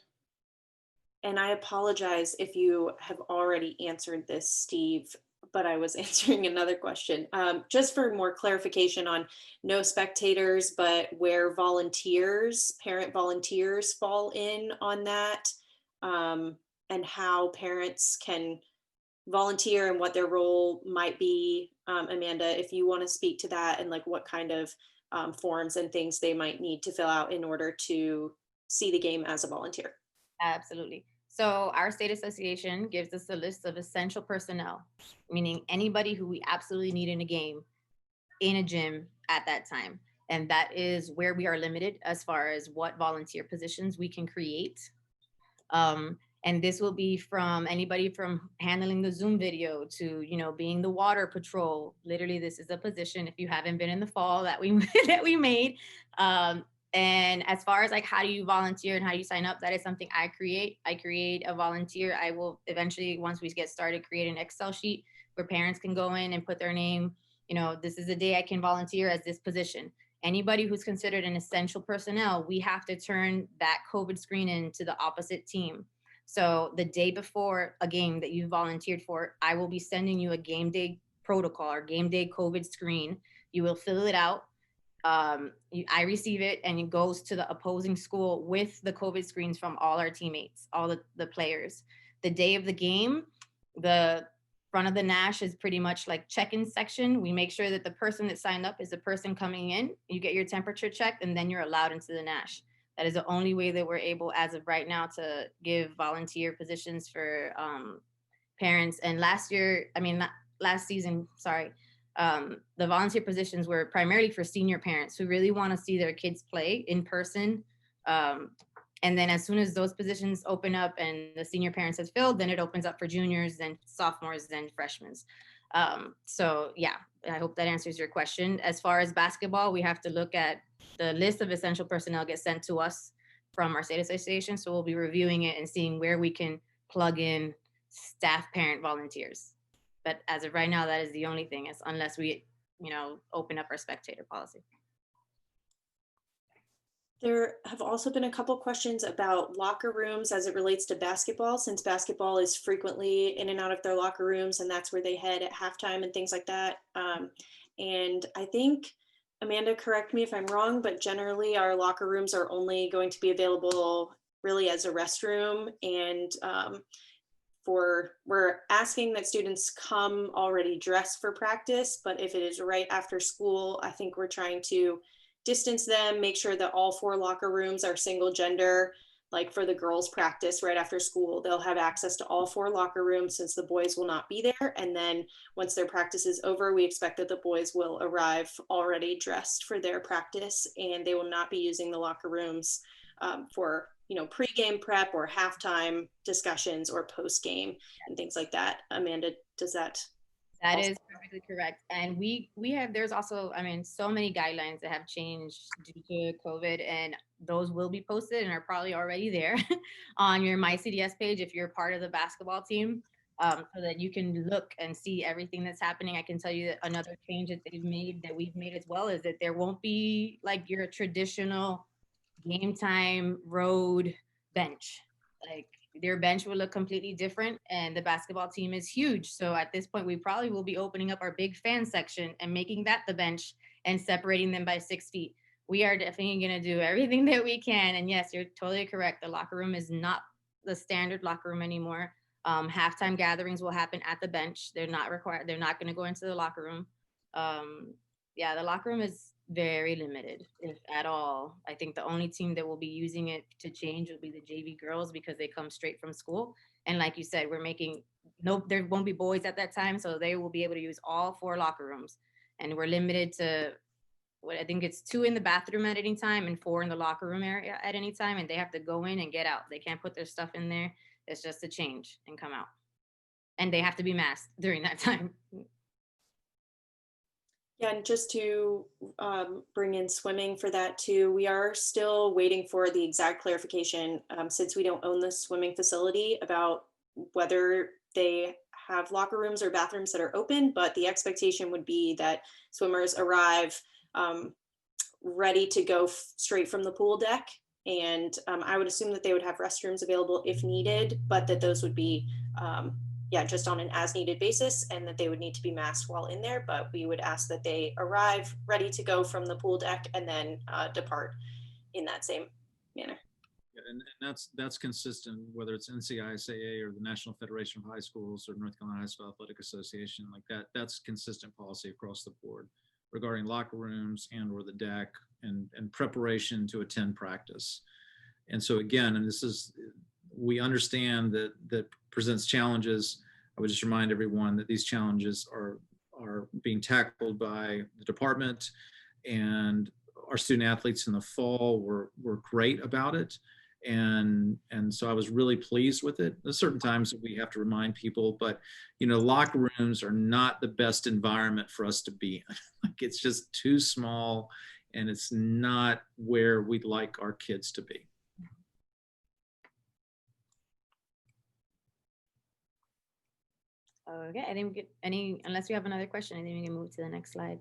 and I apologize if you have already answered this, Steve, but I was answering another question. Just for more clarification on no spectators, but where volunteers, parent volunteers fall in on that, and how parents can volunteer and what their role might be. Amanda, if you want to speak to that, and like what kind of forms and things they might need to fill out in order to see the game as a volunteer. Absolutely. So our state association gives us a list of essential personnel, meaning anybody who we absolutely need in a game, in a gym at that time. And that is where we are limited as far as what volunteer positions we can create. And this will be from anybody from handling the Zoom video to, you know, being the water patrol. Literally, this is a position, if you haven't been in the fall, that we that we made. And as far as like how do you volunteer and how you sign up, that is something I create. I create a volunteer. I will eventually, once we get started, create an Excel sheet where parents can go in and put their name. You know, this is the day I can volunteer as this position. Anybody who's considered an essential personnel, we have to turn that COVID screen into the opposite team. So the day before a game that you volunteered for, I will be sending you a game day protocol or game day COVID screen. You will fill it out. I receive it, and it goes to the opposing school with the COVID screens from all our teammates, all the players. The day of the game, the front of the Nash is pretty much like check-in section. We make sure that the person that signed up is the person coming in. You get your temperature checked, and then you're allowed into the Nash. That is the only way that we're able, as of right now, to give volunteer positions for parents. And last season, the volunteer positions were primarily for senior parents who really want to see their kids play in person. And then as soon as those positions open up and the senior parents have filled, then it opens up for juniors, then sophomores, then freshmen. So yeah, I hope that answers your question. As far as basketball, we have to look at the list of essential personnel gets sent to us from our state association. So we'll be reviewing it and seeing where we can plug in staff parent volunteers. But as of right now, that is the only thing, is unless we, open up our spectator policy. There have also been a couple questions about locker rooms as it relates to basketball, since basketball is frequently in and out of their locker rooms, and that's where they head at halftime and things like that. And I think, Amanda, correct me if I'm wrong, but generally our locker rooms are only going to be available really as a restroom. And we're asking that students come already dressed for practice, but if it is right after school, I think we're trying to distance them, make sure that all 4 locker rooms are single gender. Like for the girls' practice right after school, they'll have access to all 4 locker rooms since the boys will not be there. And then once their practice is over, we expect that the boys will arrive already dressed for their practice, and they will not be using the locker rooms for pre-game prep or halftime discussions or post-game and things like that. Amanda, does that? That is perfectly correct. And there's also, so many guidelines that have changed due to COVID, and those will be posted and are probably already there on your MyCDS page if you're part of the basketball team, so that you can look and see everything that's happening. I can tell you that another change that we've made as well, is that there won't be like your traditional game time road bench. Like, their bench will look completely different, and the basketball team is huge. So at this point, we probably will be opening up our big fan section and making that the bench and separating them by 6 feet. We are definitely going to do everything that we can. And yes, you're totally correct. The locker room is not the standard locker room anymore. Halftime gatherings will happen at the bench. They're not required. They're not going to go into the locker room. The locker room is very limited, if at all. I think the only team that will be using it to change will be the JV girls, because they come straight from school. And like you said, there won't be boys at that time, so they will be able to use all 4 locker rooms. And we're limited to what I think it's 2 in the bathroom at any time and 4 in the locker room area at any time. And they have to go in and get out. They can't put their stuff in there. It's just a change and come out. And they have to be masked during that time. Yeah, and just to bring in swimming for that too, we are still waiting for the exact clarification, since we don't own the swimming facility, about whether they have locker rooms or bathrooms that are open, but the expectation would be that swimmers arrive ready to go straight from the pool deck. And I would assume that they would have restrooms available if needed, but that those would be just on an as needed basis, and that they would need to be masked while in there. But we would ask that they arrive ready to go from the pool deck and then depart in that same manner. And that's consistent, whether it's NCISAA or the National Federation of High Schools or North Carolina High School Athletic Association, like that. That's consistent policy across the board regarding locker rooms and or the deck and preparation to attend practice. And so again, and we understand that presents challenges. I would just remind everyone that these challenges are being tackled by the department, and our student athletes in the fall were great about it. And so I was really pleased with it. There's certain times that we have to remind people, but locker rooms are not the best environment for us to be in. Like, it's just too small, and it's not where we'd like our kids to be. Okay, I didn't get unless you have another question, I think we can move to the next slide.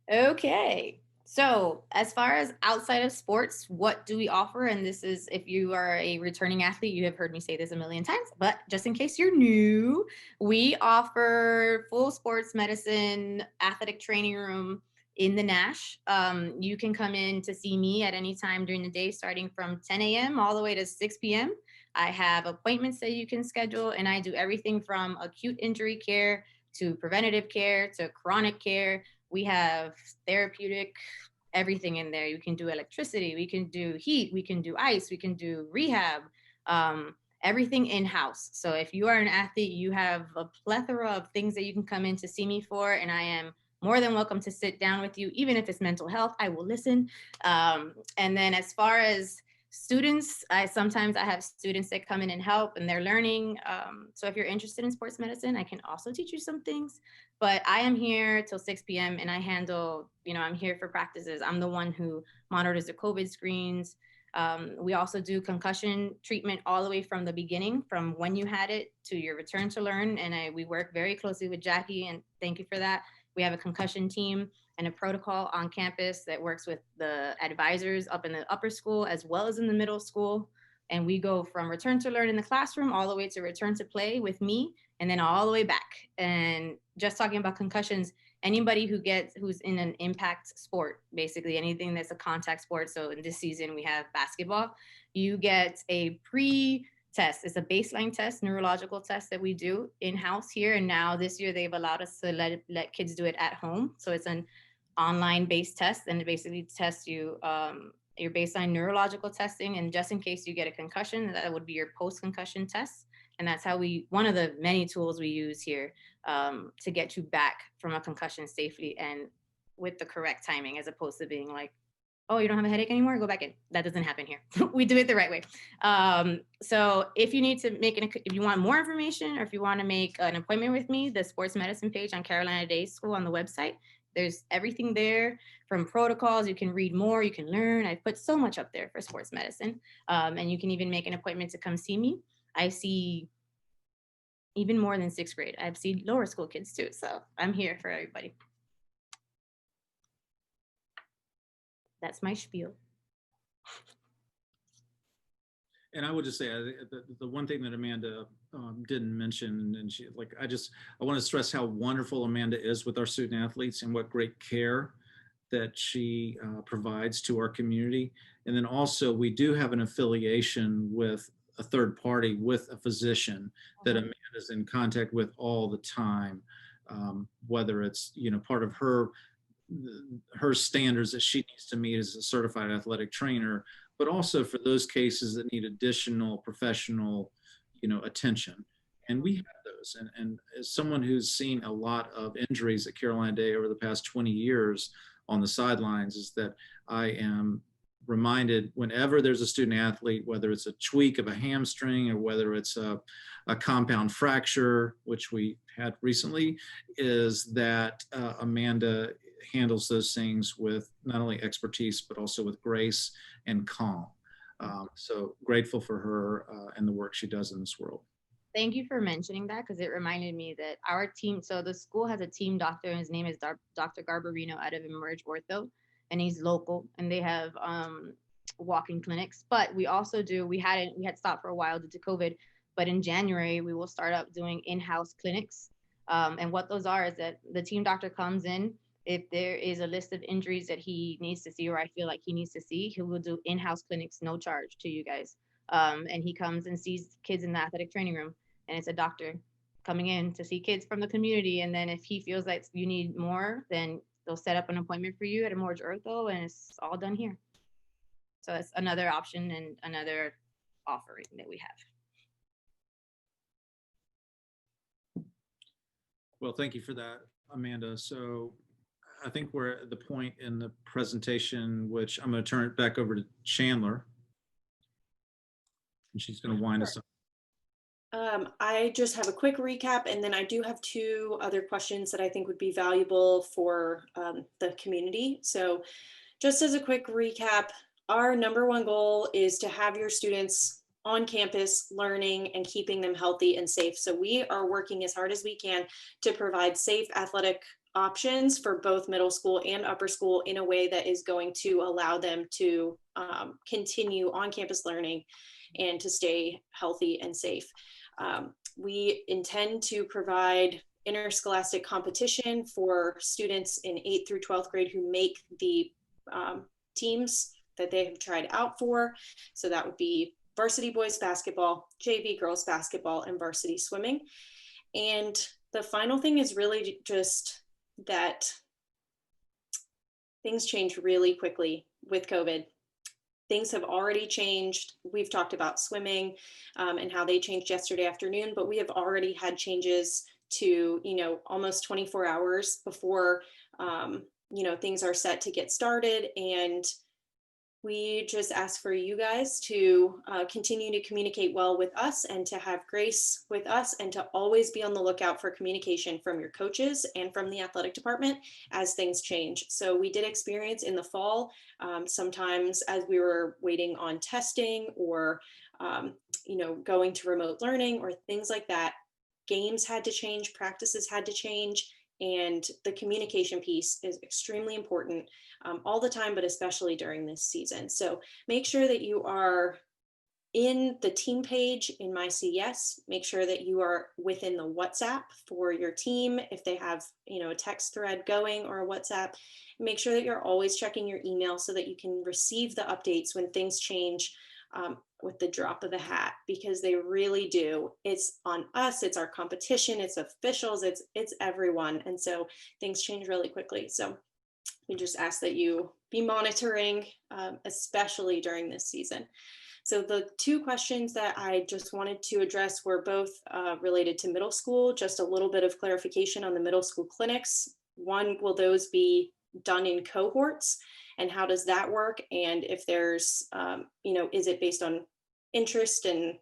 Okay, so as far as outside of sports, what do we offer? And this is, if you are a returning athlete, you have heard me say this a million times, but just in case you're new, we offer full sports medicine, athletic training room in the Nash. You can come in to see me at any time during the day, starting from 10 a.m. all the way to 6 p.m. I have appointments that you can schedule, and I do everything from acute injury care to preventative care to chronic care. We have therapeutic, everything in there. You can do electricity, we can do heat, we can do ice, we can do rehab, everything in-house. So if you are an athlete, you have a plethora of things that you can come in to see me for, and I am more than welcome to sit down with you, even if it's mental health, I will listen. And then as far as students, sometimes I have students that come in and help and they're learning. So if you're interested in sports medicine, I can also teach you some things, but I am here till 6 p.m. and I handle, I'm here for practices. I'm the one who monitors the COVID screens. We also do concussion treatment all the way from the beginning, from when you had it to your return to learn. And we work very closely with Jackie, and thank you for that. We have a concussion team and a protocol on campus that works with the advisors up in the upper school as well as in the middle school. And we go from return to learn in the classroom all the way to return to play with me, and then all the way back. And just talking about concussions, anybody who's in an impact sport, basically anything that's a contact sport. So in this season, we have basketball. You get a pre-test. It's a baseline test, neurological test that we do in-house here. And now this year, they've allowed us to let kids do it at home. So it's an online-based test, and it basically tests you your baseline neurological testing. And just in case you get a concussion, that would be your post-concussion test. And that's how one of the many tools we use here to get you back from a concussion safely and with the correct timing, as opposed to being like, oh, you don't have a headache anymore, go back in. That doesn't happen here. We do it the right way. So if you need to if you want more information, or if you want to make an appointment with me, the sports medicine page on Carolina Day School on the website, there's everything there from protocols. You can read more, you can learn. I put so much up there for sports medicine. And you can even make an appointment to come see me. I see even more than 6th grade. I've seen lower school kids too. So I'm here for everybody. That's my spiel. And I would just say the one thing that Amanda didn't mention, and I want to stress how wonderful Amanda is with our student athletes and what great care that she provides to our community. And then also we do have an affiliation with a third party, with a physician that Amanda is in contact with all the time, whether it's, part of her standards that she needs to meet as a certified athletic trainer, but also for those cases that need additional professional, attention. And we have those. And as someone who's seen a lot of injuries at Carolina Day over the past 20 years on the sidelines, is that I am reminded whenever there's a student athlete, whether it's a tweak of a hamstring or whether it's a compound fracture, which we had recently, is that Amanda handles those things with not only expertise, but also with grace and calm. So grateful for her and the work she does in this world. Thank you for mentioning that, because it reminded me that our team, so the school has a team doctor, and his name is Dr. Garbarino out of Emerge Ortho, and he's local, and they have walk-in clinics. But we also we had stopped for a while due to COVID, but in January, we will start up doing in-house clinics. And what those are is that the team doctor comes in. If there is a list of injuries that he needs to see, or I feel like he needs to see, he will do in-house clinics, no charge to you guys. And he comes and sees kids in the athletic training room, and it's a doctor coming in to see kids from the community. And then if he feels like you need more, then they'll set up an appointment for you at Emerge Ortho, and it's all done here. So that's another option and another offering that we have. Well, thank you for that, Amanda. So I think we're at the point in the presentation, which I'm going to turn it back over to Chandler. And she's going to wind us up. I just have a quick recap, and then I do have 2 other questions that I think would be valuable for the community. So just as a quick recap, our #1 goal is to have your students on campus learning and keeping them healthy and safe. So we are working as hard as we can to provide safe athletic options for both middle school and upper school in a way that is going to allow them to continue on campus learning and to stay healthy and safe. We intend to provide interscholastic competition for students in 8th through 12th grade who make the teams that they have tried out for. So that would be varsity boys basketball, JV girls basketball, and varsity swimming. And the final thing is really just that things change really quickly with COVID. Things have already changed. We've talked about swimming and how they changed yesterday afternoon, but we have already had changes to, almost 24 hours before things are set to get started, and we just ask for you guys to continue to communicate well with us and to have grace with us and to always be on the lookout for communication from your coaches and from the athletic department as things change. So we did experience in the fall, sometimes as we were waiting on testing or, going to remote learning or things like that, games had to change, practices had to change, and the communication piece is extremely important all the time, but especially during this season. So make sure that you are in the team page in MyCES. Make sure that you are within the WhatsApp for your team. If they have, a text thread going or a WhatsApp, make sure that you're always checking your email so that you can receive the updates when things change with the drop of a hat, because they really do. It's on us, it's our competition, it's officials, it's everyone. And so things change really quickly. So we just ask that you be monitoring, especially during this season. So the two questions that I just wanted to address were both related to middle school, just a little bit of clarification on the middle school clinics. One, will those be done in cohorts? And how does that work? And if there's, is it based on interest, and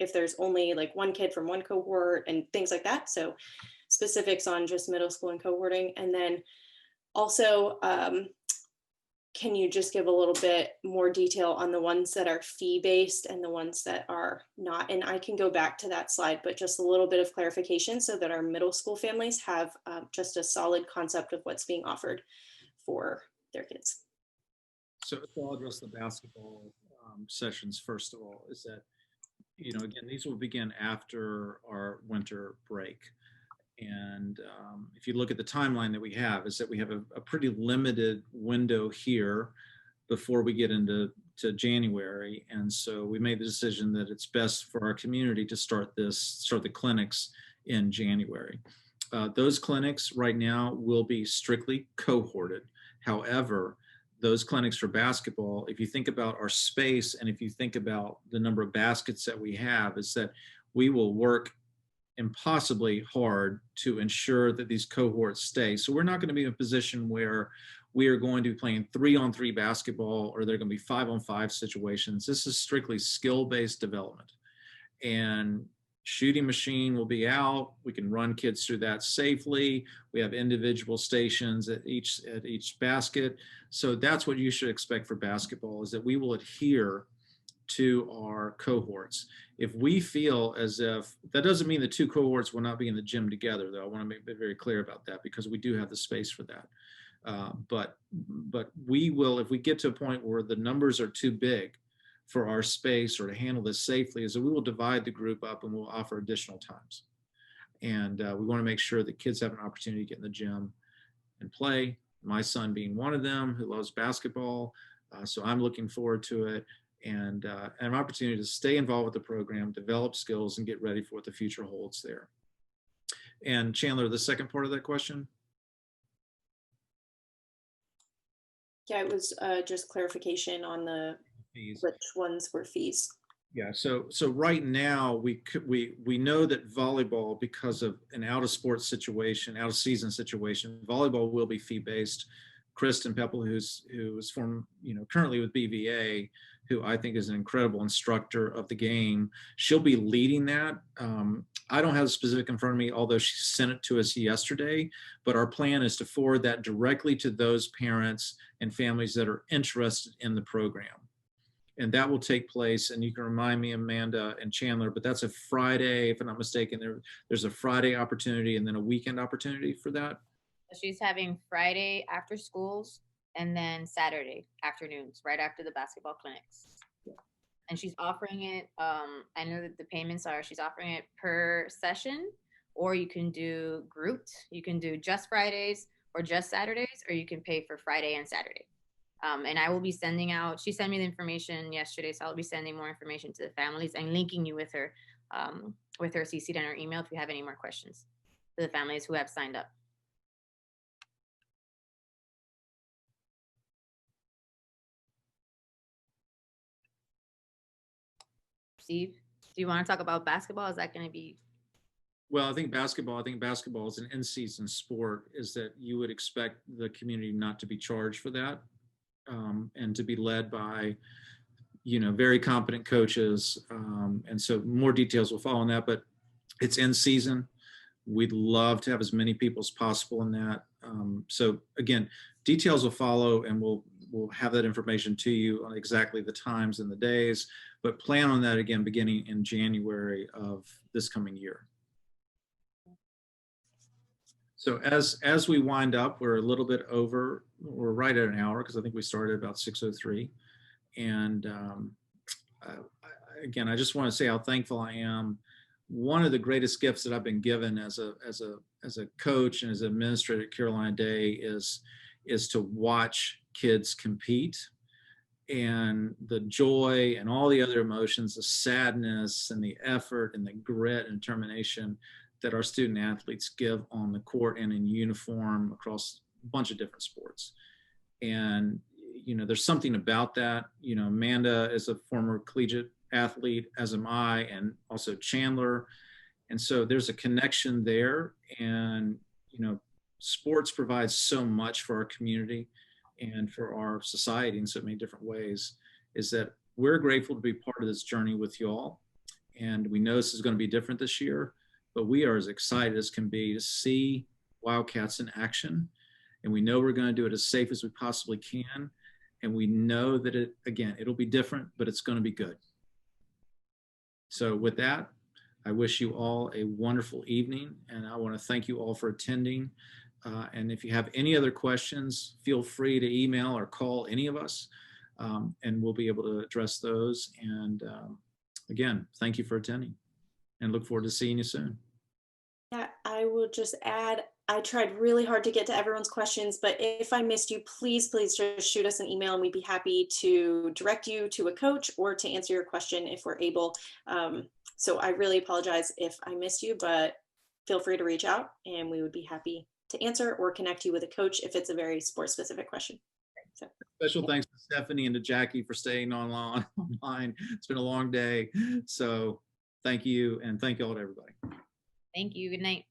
if there's only like one kid from one cohort and things like that? So specifics on just middle school and cohorting. And then also, can you just give a little bit more detail on the ones that are fee-based and the ones that are not? And I can go back to that slide, but just a little bit of clarification so that our middle school families have just a solid concept of what's being offered for their kids. So I'll address the basketball sessions first of all, is that, again, these will begin after our winter break. And if you look at the timeline that we have, is that we have a pretty limited window here before we get into January. And so we made the decision that it's best for our community to start the clinics in January. Those clinics right now will be strictly cohorted. However, those clinics for basketball, if you think about our space and if you think about the number of baskets that we have, is that we will work impossibly hard to ensure that these cohorts stay. So we're not going to be in a position where we are going to be playing 3-on-3 basketball or they're going to be 5-on-5 situations. This is strictly skill-based development. And shooting machine will be out. We can run kids through that safely. We have individual stations at each basket. So that's what you should expect for basketball, is that we will adhere to our cohorts. If we feel as if, that doesn't mean the two cohorts will not be in the gym together, though. I want to make it very clear about that, because we do have the space for that. But we will, if we get to a point where the numbers are too big for our space or to handle this safely, is that we will divide the group up and we'll offer additional times. And we want to make sure that kids have an opportunity to get in the gym and play. My son being one of them, who loves basketball. So I'm looking forward to it. And an opportunity to stay involved with the program, develop skills, and get ready for what the future holds there. And Chandler, the second part of that question? Yeah, it was just clarification on the Fees. which ones were fees. Yeah, so right now we know that volleyball, because of an out of season situation, volleyball will be fee based. Kristen Peppel, who is currently with BVA, who I think is an incredible instructor of the game, she'll be leading that. I don't have the specific in front of me, although she sent it to us yesterday, but our plan is to forward that directly to those parents and families that are interested in the program. And that will take place, and you can remind me, Amanda and Chandler, but that's a Friday, if I'm not mistaken. There's a Friday opportunity and then a weekend opportunity for that. She's having Friday after schools and then Saturday afternoons, right after the basketball clinics. And she's offering it, I know that the payments are, she's offering it per session, or you can do grouped. You can do just Fridays or just Saturdays, or you can pay for Friday and Saturday. And I will be sending out, she sent me the information yesterday, so I'll be sending more information to the families and linking you with her CC'd in her email if you have any more questions for the families who have signed up. Steve, do you want to talk about basketball? Is that going to be Well, I think basketball is an in-season sport, is that you would expect the community not to be charged for that, and to be led by, very competent coaches. And so more details will follow on that, but it's in season. We'd love to have as many people as possible in that. So again, details will follow, and we'll have that information to you on exactly the times and the days, but plan on that again beginning in January of this coming year. So as we wind up, we're a little bit over, we're right at an hour, because I think we started about 6:03. And again, I just want to say how thankful I am. One of the greatest gifts that I've been given as a coach and as an administrator at Carolina Day is to watch kids compete, and the joy and all the other emotions, the sadness and the effort and the grit and determination that our student athletes give on the court and in uniform across a bunch of different sports. And, there's something about that. Amanda is a former collegiate athlete, as am I, and also Chandler. And so there's a connection there. And, sports provides so much for our community and for our society in so many different ways, is that we're grateful to be part of this journey with you all. And we know this is going to be different this year, but we are as excited as can be to see Wildcats in action. And we know we're going to do it as safe as we possibly can. And we know that it'll be different, but it's going to be good. So with that, I wish you all a wonderful evening, and I want to thank you all for attending. And if you have any other questions, feel free to email or call any of us, and we'll be able to address those. And again, thank you for attending, and look forward to seeing you soon. Yeah, I will just add, I tried really hard to get to everyone's questions, but if I missed you, please just shoot us an email, and we'd be happy to direct you to a coach or to answer your question if we're able. So I really apologize if I missed you, but feel free to reach out, and we would be happy to answer or connect you with a coach if it's a very sport specific question. So. Special thanks to Stephanie and to Jackie for staying online. It's been a long day. So thank you, and thank you all to everybody. Thank you. Good night.